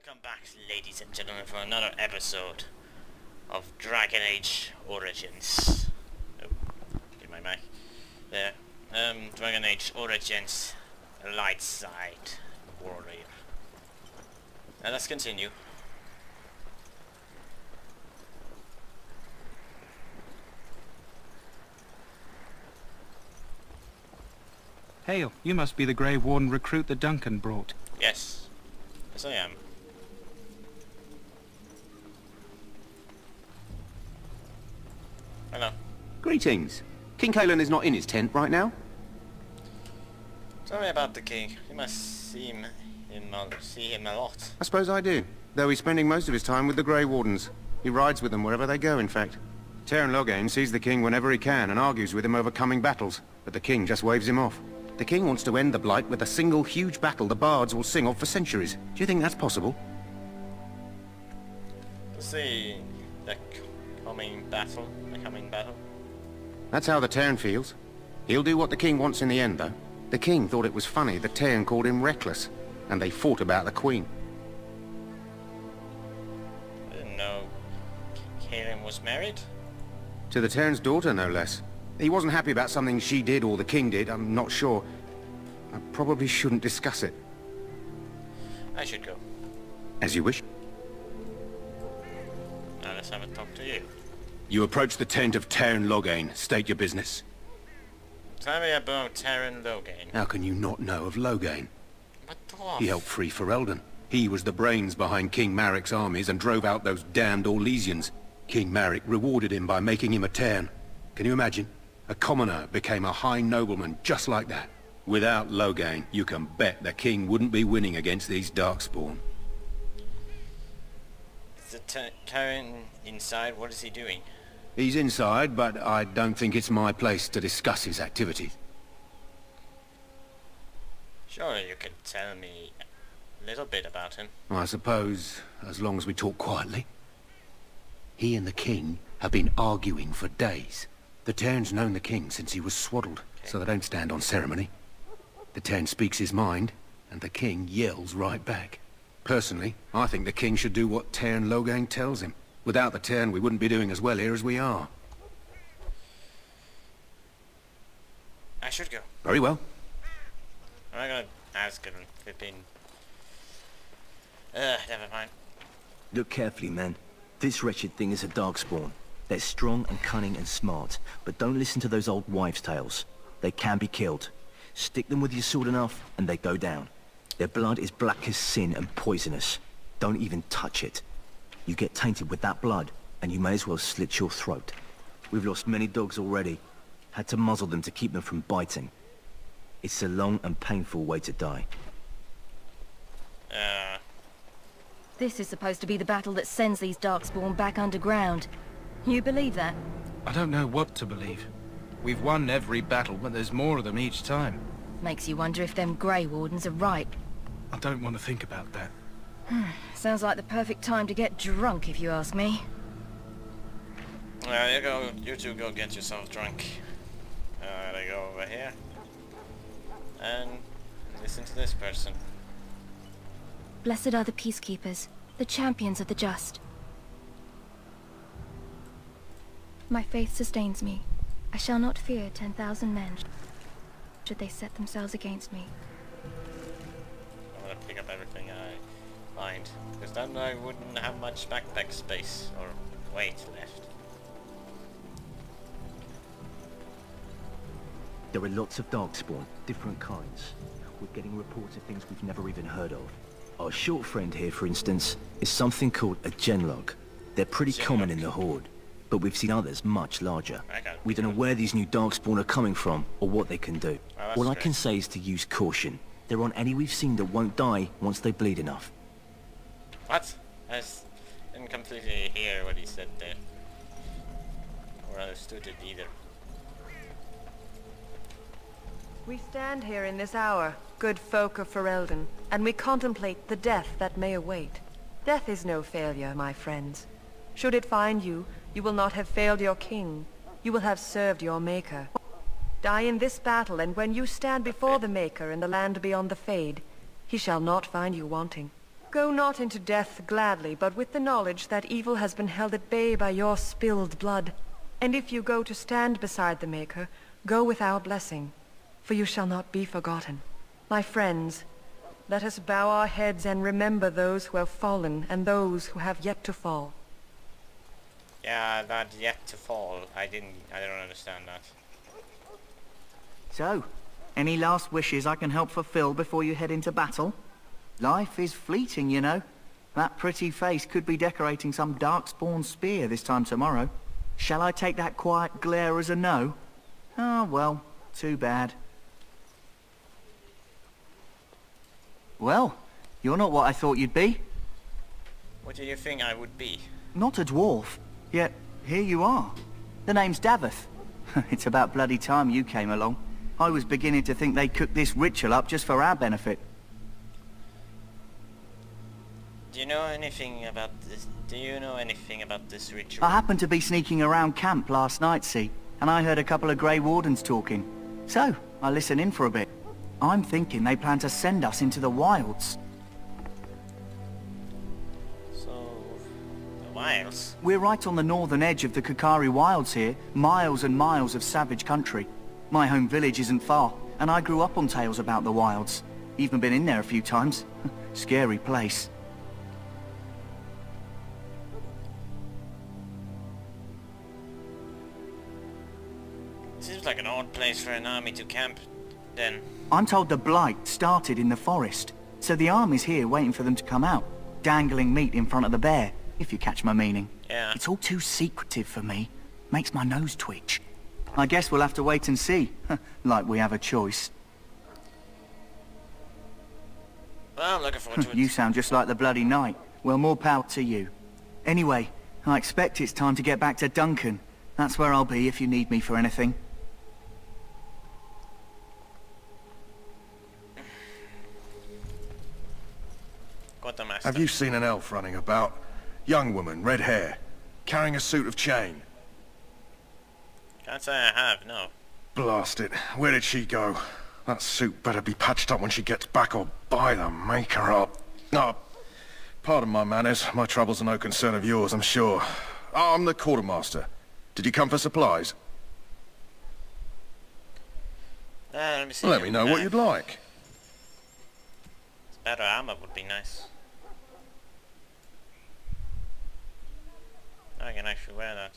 Welcome back, ladies and gentlemen, for another episode of Dragon Age Origins. Oh, get my mic. There. Dragon Age Origins Light Side Warrior. Now let's continue. Hail, you must be the Grey Warden recruit that Duncan brought. Yes. Yes, I am. Hello. Greetings. King Kalen is not in his tent right now? Tell me about the king. You must see him a lot. I suppose I do, though he's spending most of his time with the Grey Wardens. He rides with them wherever they go, in fact. Teyrn Loghain sees the king whenever he can and argues with him over coming battles, but the king just waves him off. The king wants to end the Blight with a single huge battle the bards will sing of for centuries. Do you think that's possible? To see the coming battle. That's how the Teyrn feels. He'll do what the king wants in the end, though. The king thought it was funny that Teyrn called him reckless, and they fought about the queen. I didn't know Kalen was married. To the Teyrn's daughter, no less. He wasn't happy about something she did or the king did, I'm not sure. I probably shouldn't discuss it. I should go. As you wish. Now let's have a talk to you. You approach the tent of Teyrn Loghain. State your business. Tell me about Teyrn Loghain. How can you not know of Loghain? But Dwarf. He helped free Ferelden. He was the brains behind King Maric's armies and drove out those damned Orlesians. King Maric rewarded him by making him a Teyrn. Can you imagine? A commoner became a high nobleman just like that. Without Loghain, you can bet the king wouldn't be winning against these Darkspawn. Is the Teyrn inside? What is he doing? He's inside, but I don't think it's my place to discuss his activities. Surely you can tell me a little bit about him. I suppose, as long as we talk quietly. He and the king have been arguing for days. The Teyrn's known the king since he was swaddled, so they don't stand on ceremony. The Teyrn speaks his mind, and the king yells right back. Personally, I think the king should do what Teyrn Loghain tells him. Without the Teyrn, we wouldn't be doing as well here as we are. I should go. Very well. I'm not gonna ask him flipping. Never mind. Look carefully, man. This wretched thing is a Darkspawn. They're strong and cunning and smart, but don't listen to those old wives' tales. They can be killed. Stick them with your sword enough, and they go down. Their blood is black as sin and poisonous. Don't even touch it. You get tainted with that blood, and you may as well slit your throat. We've lost many dogs already. Had to muzzle them to keep them from biting. It's a long and painful way to die. This is supposed to be the battle that sends these Darkspawn back underground. You believe that? I don't know what to believe. We've won every battle, but there's more of them each time. Makes you wonder if them Grey Wardens are right. I don't want to think about that. Sounds like the perfect time to get drunk, if you ask me. You two go get yourself drunk. They go over here. And listen to this person. Blessed are the peacekeepers, the champions of the just. My faith sustains me. I shall not fear 10,000 men, should they set themselves against me. I'm gonna pick up everything I find, because then I wouldn't have much backpack space or weight left. There are lots of Darkspawn, different kinds. We're getting reports of things we've never even heard of. Our short friend here, for instance, is something called a Genlog. They're pretty common in the Horde, but we've seen others much larger. We don't know where these new Darkspawn are coming from, or what they can do. All I can say is to use caution. There aren't any we've seen that won't die once they bleed enough. What? I didn't completely hear what he said there. Or understood it either. We stand here in this hour, good folk of Ferelden, and we contemplate the death that may await. Death is no failure, my friends. Should it find you, you will not have failed your king. You will have served your maker. Die in this battle, and when you stand before the maker in the land beyond the Fade, he shall not find you wanting. Go not into death gladly, but with the knowledge that evil has been held at bay by your spilled blood. And if you go to stand beside the Maker, go with our blessing, for you shall not be forgotten. My friends, let us bow our heads and remember those who have fallen and those who have yet to fall. Yeah, that yet to fall. I don't understand that. So, any last wishes I can help fulfill before you head into battle? Life is fleeting, you know. That pretty face could be decorating some darkspawn spear this time tomorrow. Shall I take that quiet glare as a no? Ah, well, too bad. Well, you're not what I thought you'd be. What do you think I would be? Not a dwarf, yet here you are. The name's Daveth. It's about bloody time you came along. I was beginning to think they cooked this ritual up just for our benefit. Do you know anything about this? Do you know anything about this ritual? I happened to be sneaking around camp last night, see, and I heard a couple of Grey Wardens talking. So, I listened in for a bit. I'm thinking they plan to send us into the wilds. So, the wilds? We're right on the northern edge of the Kukari wilds here, miles and miles of savage country. My home village isn't far, and I grew up on tales about the wilds. Even been in there a few times. Scary place. Seems like an odd place for an army to camp, then. I'm told the Blight started in the forest, so the army's here waiting for them to come out, dangling meat in front of the bear, if you catch my meaning. Yeah. It's all too secretive for me. Makes my nose twitch. I guess we'll have to wait and see, like we have a choice. Well, I'm looking forward to it. You sound just like the bloody knight. Well, more power to you. Anyway, I expect it's time to get back to Duncan. That's where I'll be if you need me for anything. Have you seen an elf running about? Young woman, red hair, carrying a suit of chain. Can't say I have, no. Blast it. Where did she go? That suit better be patched up when she gets back, or by the maker up. Oh, pardon my manners. My troubles are no concern of yours, I'm sure. Oh, I'm the quartermaster. Did you come for supplies? Let me see. Let me know what you'd like. Better armor would be nice. I can actually wear that.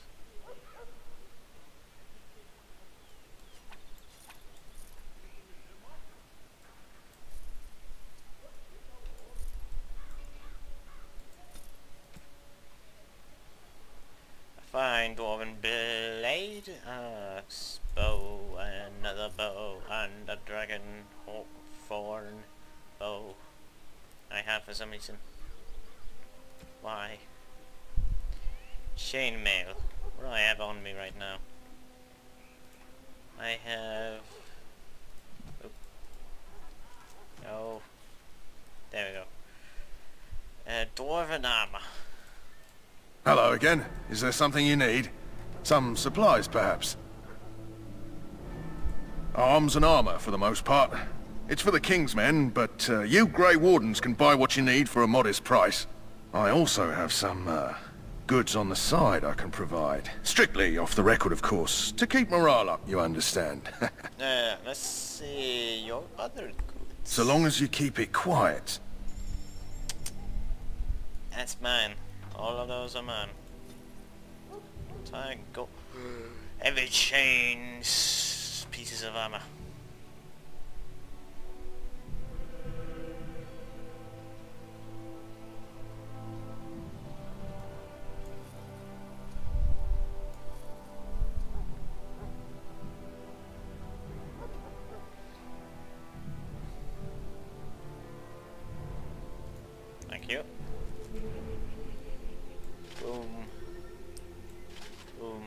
A fine dwarven blade, axe, bow, another bow, and a dragon thorn bow. I have for some reason. Why? Chainmail. What do I have on me right now? I have... Oop. Oh. There we go. Dwarven armor. Hello again. Is there something you need? Some supplies, perhaps? Arms and armor, for the most part. It's for the King's men, but you Grey Wardens can buy what you need for a modest price. I also have some, goods on the side I can provide. Strictly off the record, of course. To keep morale up, you understand. Let's see your other goods. So long as you keep it quiet. That's mine. All of those are mine. Time go. Heavy chains, pieces of armor. Thank you. Boom. Boom.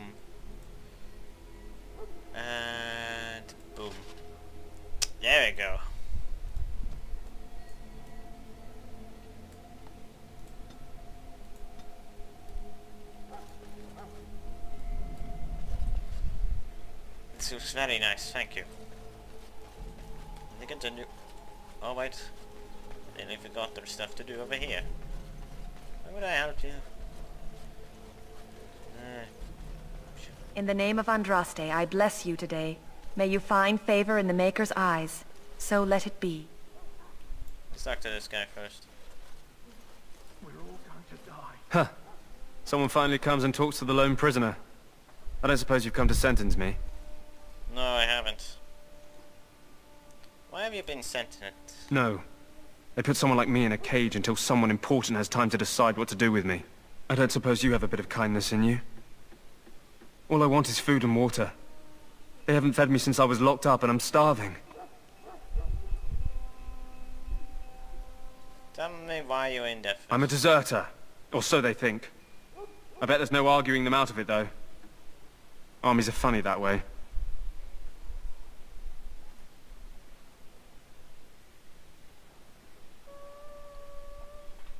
And boom. There we go. This looks very nice, thank you. Let me continue. Oh wait. Nearly forgot there's stuff to do over here. How would I help you? In the name of Andraste, I bless you today. May you find favor in the Maker's eyes. So let it be. Let's talk to this guy first. We're all going to die. Huh. Someone finally comes and talks to the lone prisoner. I don't suppose you've come to sentence me? No, I haven't. Why have you been sentenced? No. They put someone like me in a cage until someone important has time to decide what to do with me. I don't suppose you have a bit of kindness in you? All I want is food and water. They haven't fed me since I was locked up and I'm starving. Tell me why you're in there. I'm a deserter. Or so they think. I bet there's no arguing them out of it, though. Armies are funny that way.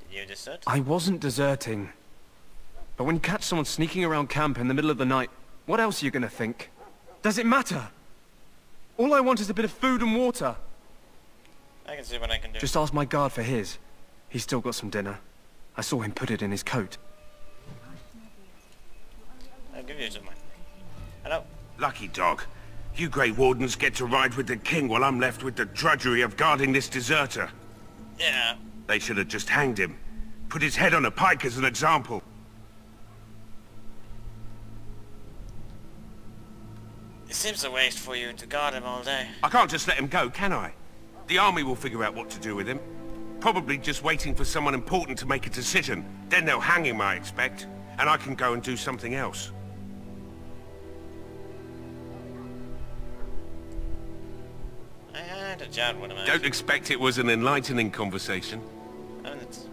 Did you desert? I wasn't deserting. But when you catch someone sneaking around camp in the middle of the night, what else are you gonna think? Does it matter? All I want is a bit of food and water. I can see what I can do. Just ask my guard for his. He's still got some dinner. I saw him put it in his coat. I'll give you some money. Hello? Lucky dog. You Grey Wardens get to ride with the king while I'm left with the drudgery of guarding this deserter. Yeah. They should have just hanged him. Put his head on a pike as an example. It seems a waste for you to guard him all day. I can't just let him go, can I? The army will figure out what to do with him. Probably just waiting for someone important to make a decision. Then they'll hang him, I expect. And I can go and do something else. I had a chat with him. Don't expect it was an enlightening conversation. And it's...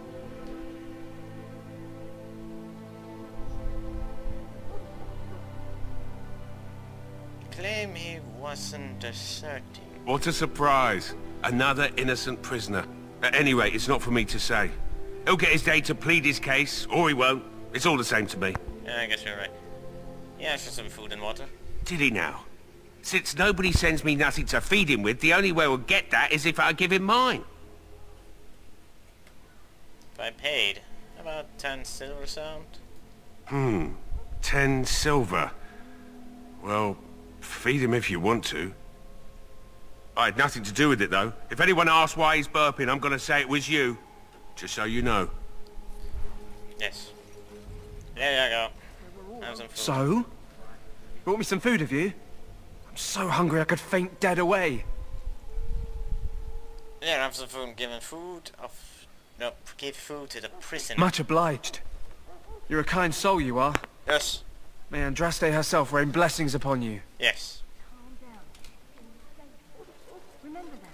Claim he wasn't deserting. What a surprise. Another innocent prisoner. At any rate, it's not for me to say. He'll get his day to plead his case, or he won't. It's all the same to me. Yeah, I guess you're right. Yeah, for some food and water. Did he now? Since nobody sends me nothing to feed him with, the only way we'll get that is if I give him mine. If I paid, about 10 silver sound. 10 silver. Well, feed him if you want to. I had nothing to do with it, though. If anyone asks why he's burping, I'm gonna say it was you. Just so you know. Yes. There you go. Have some food. So? Brought me some food, have you? I'm so hungry I could faint dead away. Yeah, have some food. Given food of... No, give food to the prisoner. Much obliged. You're a kind soul, you are. Yes. May Andraste herself rain blessings upon you. Yes. Remember that.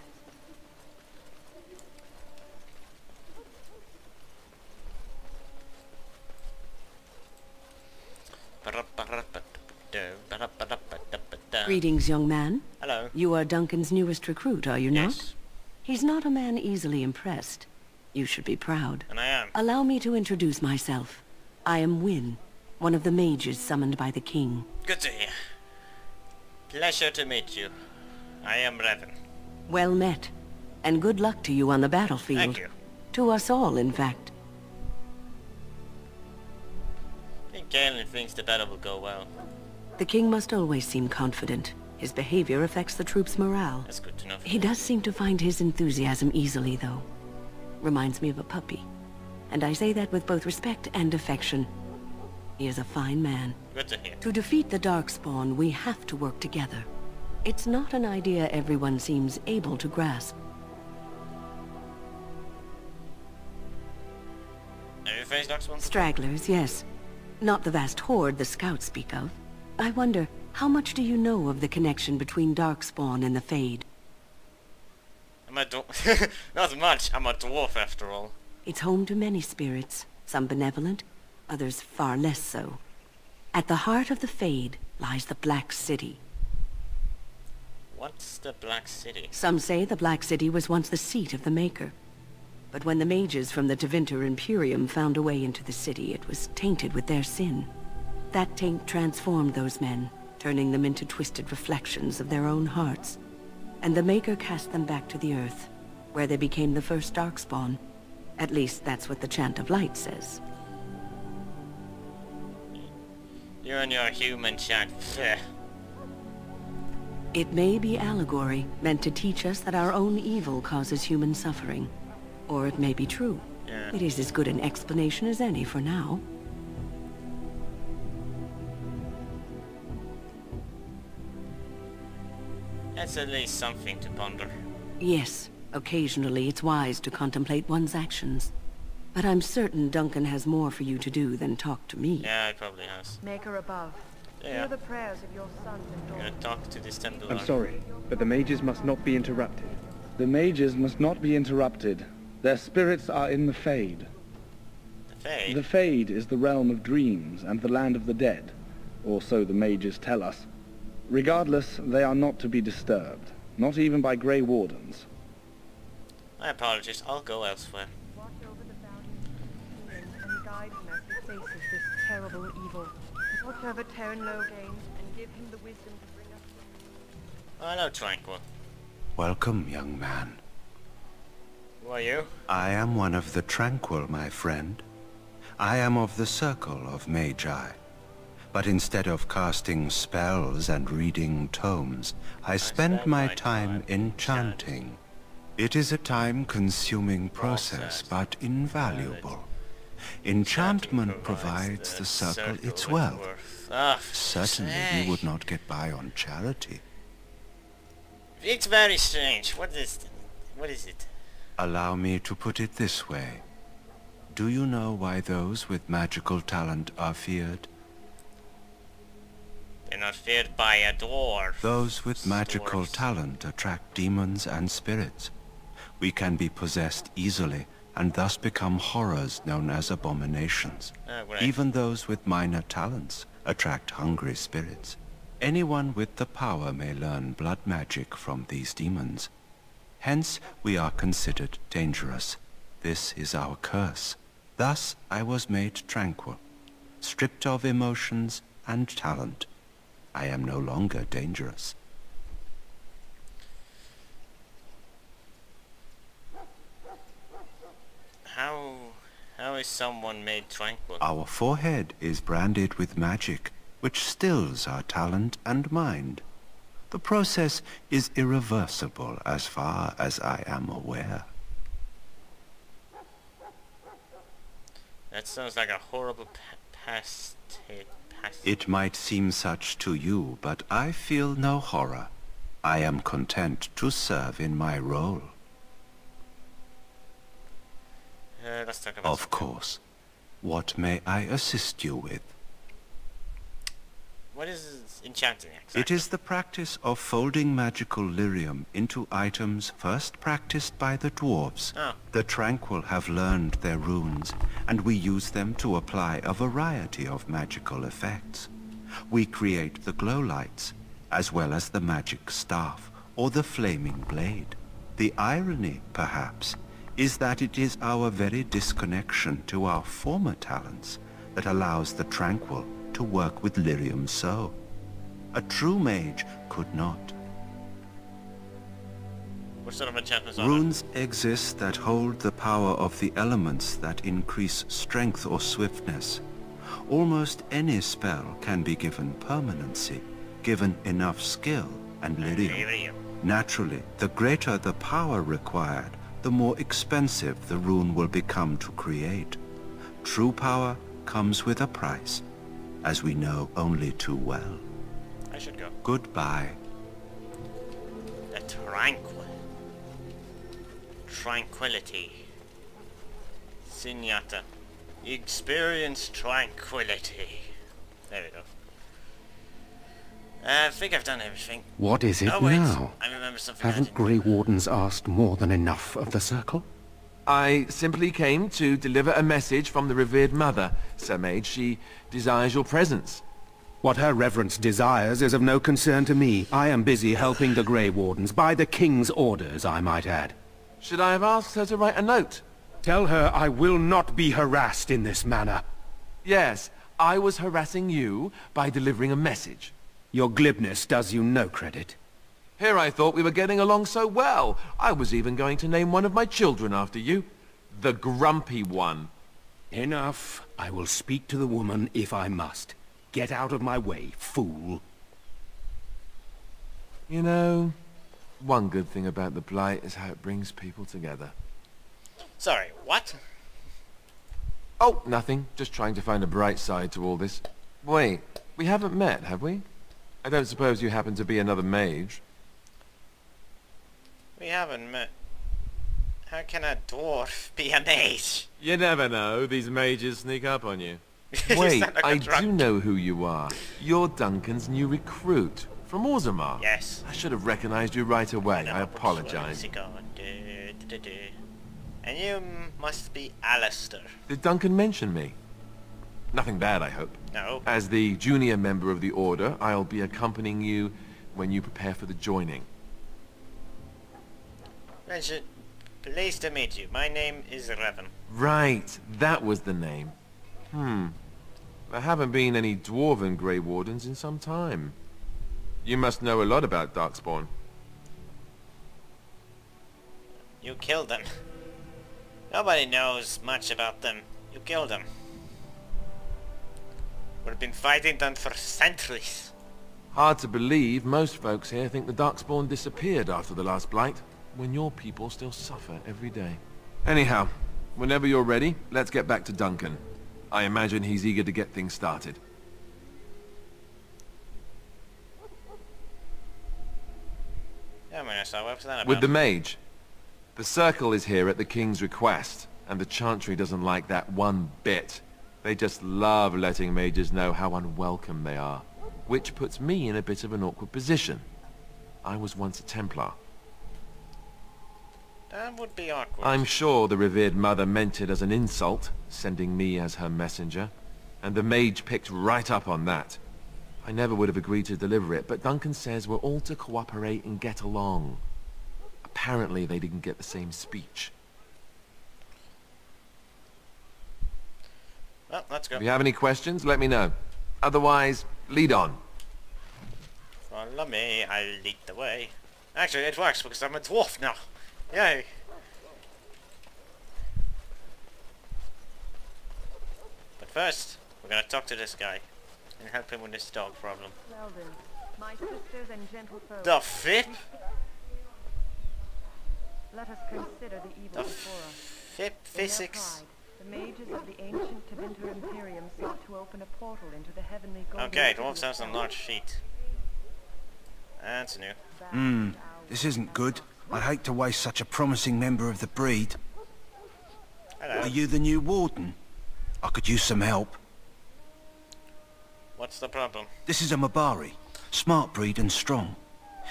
Greetings, young man. Hello. You are Duncan's newest recruit, are you not? Yes. He's not a man easily impressed. You should be proud. And I am. Allow me to introduce myself. I am Wynne, one of the mages summoned by the king. Good to hear. Pleasure to meet you. I am Revan. Well met. And good luck to you on the battlefield. Thank you. To us all, in fact. I think Galen thinks the battle will go well. The king must always seem confident. His behavior affects the troops' morale. That's good to know. He does seem to find his enthusiasm easily, though. Reminds me of a puppy. And I say that with both respect and affection. He is a fine man. Good to hear. To defeat the Darkspawn, we have to work together. It's not an idea everyone seems able to grasp. Have you faced Darkspawn? Stragglers, yes. Not the vast horde the scouts speak of. I wonder, how much do you know of the connection between Darkspawn and the Fead? I'm a not much. I'm a dwarf after all. It's home to many spirits, some benevolent, others far less so. At the heart of the Fead lies the Black City. What's the Black City? Some say the Black City was once the seat of the Maker. But when the mages from the Tevinter Imperium found a way into the city, it was tainted with their sin. That taint transformed those men, turning them into twisted reflections of their own hearts. And the Maker cast them back to the earth, where they became the first Darkspawn. At least that's what the Chant of Light says. You and your human chant. It may be allegory, meant to teach us that our own evil causes human suffering. Or it may be true. Yeah. It is as good an explanation as any for now. That's at least something to ponder. Yes, occasionally it's wise to contemplate one's actions. But I'm certain Duncan has more for you to do than talk to me. Yeah, it probably has. Maker above, Yeah. hear the prayers of your sons and I'm gonna daughters. talk to this Templar. I'm sorry, but the mages must not be interrupted. The mages must not be interrupted. Their spirits are in the fead. The Fae? The fead is the realm of dreams and the land of the dead, or so the mages tell us. Regardless, they are not to be disturbed, not even by Grey Wardens. My apologies, I'll go elsewhere. Watch over the bounty and guide him as he faces this terrible evil. Whatever Terran Low gains, and give him the wisdom to bring us to... Oh, hello, Tranquil. Welcome, young man. Who are you? I am one of the Tranquil, my friend. I am of the Circle of Magi. But instead of casting spells and reading tomes, I spend my time enchanting. It is a time-consuming process, but invaluable. Enchantment provides the Circle its wealth. Ah, Certainly you would not get by on charity. It's very strange. What is it? Allow me to put it this way. Do you know why those with magical talent are feared? They're not feared by a dwarf. Those with magical Dwarfs. talent attract demons and spirits. We can be possessed easily, and thus become horrors known as abominations. Ah, great. Even those with minor talents attract hungry spirits. Anyone with the power may learn blood magic from these demons. Hence, we are considered dangerous. This is our curse. Thus, I was made tranquil, stripped of emotions and talent. I am no longer dangerous. How is someone made tranquil? Our forehead is branded with magic, which stills our talent and mind. The process is irreversible as far as I am aware. That sounds like a horrible past. It might seem such to you, but I feel no horror. I am content to serve in my role. Let's talk about Of course. What may I assist you with? What is enchanting exactly? It is the practice of folding magical lyrium into items first practiced by the dwarves. Oh. The Tranquil have learned their runes, and we use them to apply a variety of magical effects. We create the glow lights, as well as the magic staff, or the flaming blade. The irony, perhaps, is that it is our very disconnection to our former talents that allows the Tranquil to work with lyrium so. A true mage could not. What sort of enchantments are Runes exist that hold the power of the elements that increase strength or swiftness. Almost any spell can be given permanency, given enough skill and lyrium. Naturally, the greater the power required, the more expensive the rune will become to create. True power comes with a price, as we know only too well. I should go. Goodbye. The tranquil. Tranquility. Signata. Experience tranquility. There we go. I think I've done everything. What is it Oh wait, now? I remember something. I Haven't didn't- Grey Wardens asked more than enough of the Circle? I simply came to deliver a message from the revered mother, Sir Mage. She desires your presence. What her reverence desires is of no concern to me. I am busy helping the Grey Wardens, by the King's orders, I might add. Should I have asked her to write a note? Tell her I will not be harassed in this manner. Yes, I was harassing you by delivering a message. Your glibness does you no credit. Here I thought we were getting along so well. I was even going to name one of my children after you. The Grumpy One. Enough. I will speak to the woman if I must. Get out of my way, fool. You know, one good thing about the Blight is how it brings people together. Sorry, what? Oh, nothing. Just trying to find a bright side to all this. Wait, we haven't met, have we? I don't suppose you happen to be another mage? We haven't met. How can a dwarf be a mage? You never know. These mages sneak up on you. You Wait, sound like a I drunk. do know who you are. You're Duncan's new recruit. From Orzammar. Yes. I should have recognized you right away. I apologize. And you must be Alistair. Did Duncan mention me? Nothing bad, I hope. No. As the junior member of the Order, I'll be accompanying you when you prepare for the joining. Richard, pleased to meet you. My name is Revan. Right, that was the name. There haven't been any Dwarven Grey Wardens in some time. You must know a lot about Darkspawn. You killed them. Nobody knows much about them. You killed them. We've been fighting them for centuries. Hard to believe, most folks here think the Darkspawn disappeared after the last Blight, when your people still suffer every day. Anyhow, whenever you're ready, let's get back to Duncan. I imagine he's eager to get things started. Yeah, I saw what's that about? With the mage. The Circle is here at the King's request, and the Chantry doesn't like that one bit. They just love letting mages know how unwelcome they are, which puts me in a bit of an awkward position. I was once a Templar. That would be awkward. I'm sure the revered mother meant it as an insult, sending me as her messenger, and the mage picked right up on that. I never would have agreed to deliver it, but Duncan says we're all to cooperate and get along. Apparently they didn't get the same speech. Well, let's go. If you have any questions, let me know. Otherwise, lead on. Follow me, I'll lead the way. Actually, it works because I'm a dwarf now. Yay! But first, we're gonna talk to this guy and help him with this dog problem. Well then, my sisters and gentle folk, The Fip? let us consider the evil The before us. Fip In their physics? pride, the mages of the ancient Tevinter Imperium sought to open a portal into the heavenly golden Okay, city dwarves have some itself. large feet. That's new. This isn't good. I'd hate to waste such a promising member of the breed. Hello. Are you the new warden? I could use some help. What's the problem? This is a Mabari. Smart breed and strong.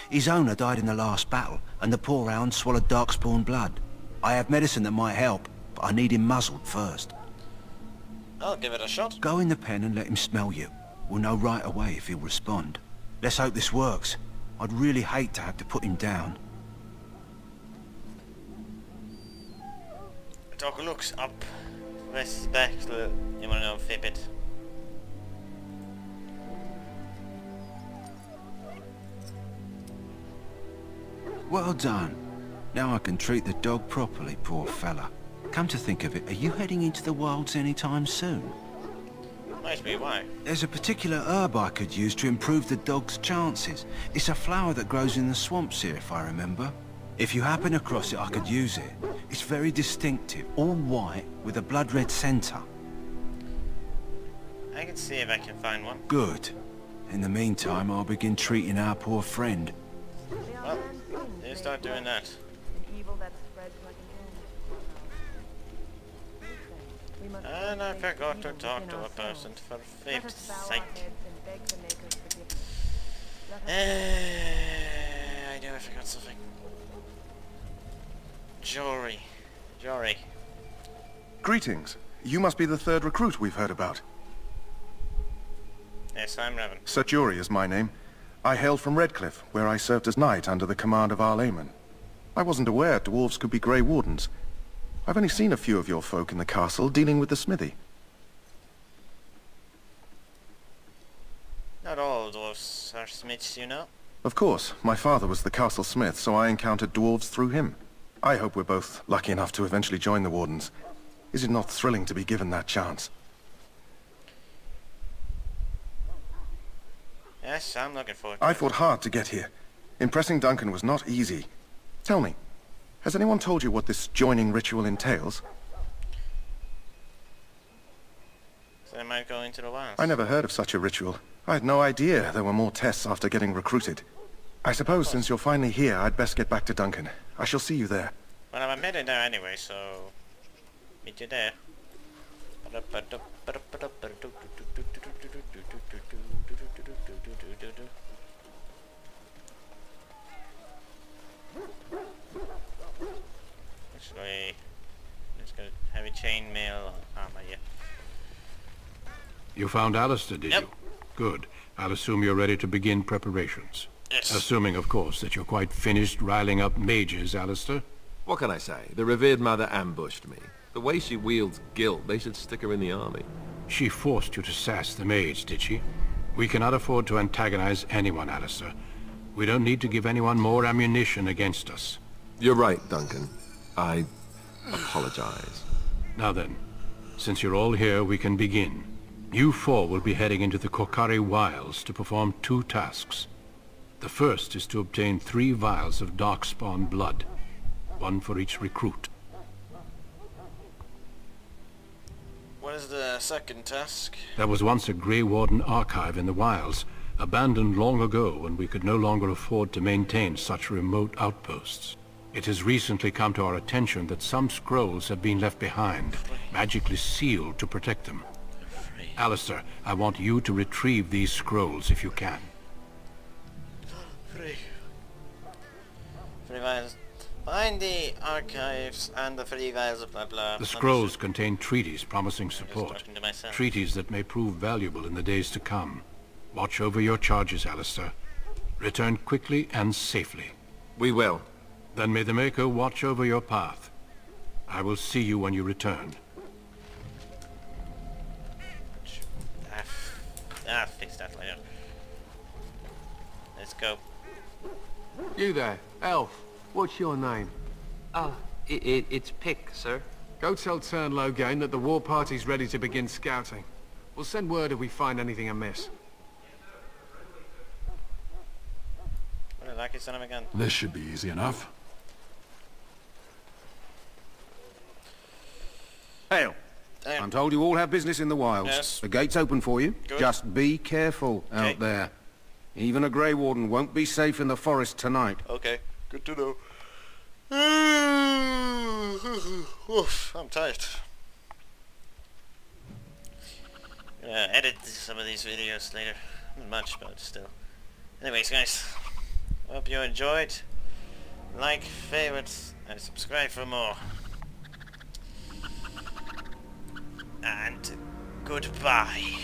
His owner died in the last battle, and the poor hound swallowed Darkspawn blood. I have medicine that might help, but I need him muzzled first. I'll give it a shot. Go in the pen and let him smell you. We'll know right away if he'll respond. Let's hope this works. I'd really hate to have to put him down. The dog looks up. Respect. You wanna know, Fip it. Well done. Now I can treat the dog properly, poor fella. Come to think of it, are you heading into the wilds anytime soon? Might be, why? There's a particular herb I could use to improve the dog's chances. It's a flower that grows in the swamps here, if I remember. If you happen across it, I could use it. It's very distinctive, all white, with a blood-red centre. I can see if I can find one. Good. In the meantime, I'll begin treating our poor friend. Well, you start doing that. An evil that spreads like an illness. We must And I eliminate forgot to evil talk within to a ourselves. person for Let Fip's us bow our sake. heads and beg the Maker's forgiveness. Let us I knew I forgot something. Jory. Jory. Greetings. You must be the third recruit we've heard about. Yes, I'm Revan. Sir Jury is my name. I hail from Redcliffe, where I served as knight under the command of Arlayman. I wasn't aware dwarves could be Grey Wardens. I've only seen a few of your folk in the castle dealing with the smithy. Not all dwarves are smiths, you know. Of course. My father was the castle smith, so I encountered dwarves through him. I hope we're both lucky enough to eventually join the Wardens. Is it not thrilling to be given that chance? Yes, I'm looking forward to I it. fought hard to get here. Impressing Duncan was not easy. Tell me, has anyone told you what this joining ritual entails? So I might go into the wilds. I never heard of such a ritual. I had no idea there were more tests after getting recruited. I suppose since you're finally here, I'd best get back to Duncan. I shall see you there. Well, I'm heading there anyway, so... meet you there. Actually, let's go heavy chainmail armor, yeah. You found Alistair, did Yep. you? Good. I'll assume you're ready to begin preparations. Yes. Assuming, of course, that you're quite finished riling up mages, Alistair. What can I say? The revered mother ambushed me. The way she wields guilt, they should stick her in the army. She forced you to sass the mage, did she? We cannot afford to antagonize anyone, Alistair. We don't need to give anyone more ammunition against us. You're right, Duncan. I apologize. Now then, since you're all here, we can begin. You four will be heading into the Kokari Wilds to perform 2 tasks. The first is to obtain 3 vials of Darkspawn blood, 1 for each recruit. What is the second task? There was once a Grey Warden archive in the wilds, abandoned long ago when we could no longer afford to maintain such remote outposts. It has recently come to our attention that some scrolls have been left behind, magically sealed to protect them. Alistair, I want you to retrieve these scrolls if you can. 3 vials. Find the archives and the 3 vials of blah blah. The scrolls contain treaties promising Just support. talking to myself. Treaties that may prove valuable in the days to come. Watch over your charges, Alistair. Return quickly and safely. We will. Then may the Maker watch over your path. I will see you when you return. I'll fix that later. Let's go. You there, elf. What's your name? It's Pick, sir. Go tell Turnlow that the war party's ready to begin scouting. We'll send word if we find anything amiss. What a lucky son of a gun. This should be easy enough. Hail. I'm told you all have business in the wilds. Yes. The gate's open for you. Good. Just be careful out there. Even a Grey Warden won't be safe in the forest tonight. Okay, good to know. Oof, I'm tired. I'm gonna edit some of these videos later. Not much, but still. Anyways, guys, hope you enjoyed. Like, favorite, and subscribe for more. And goodbye.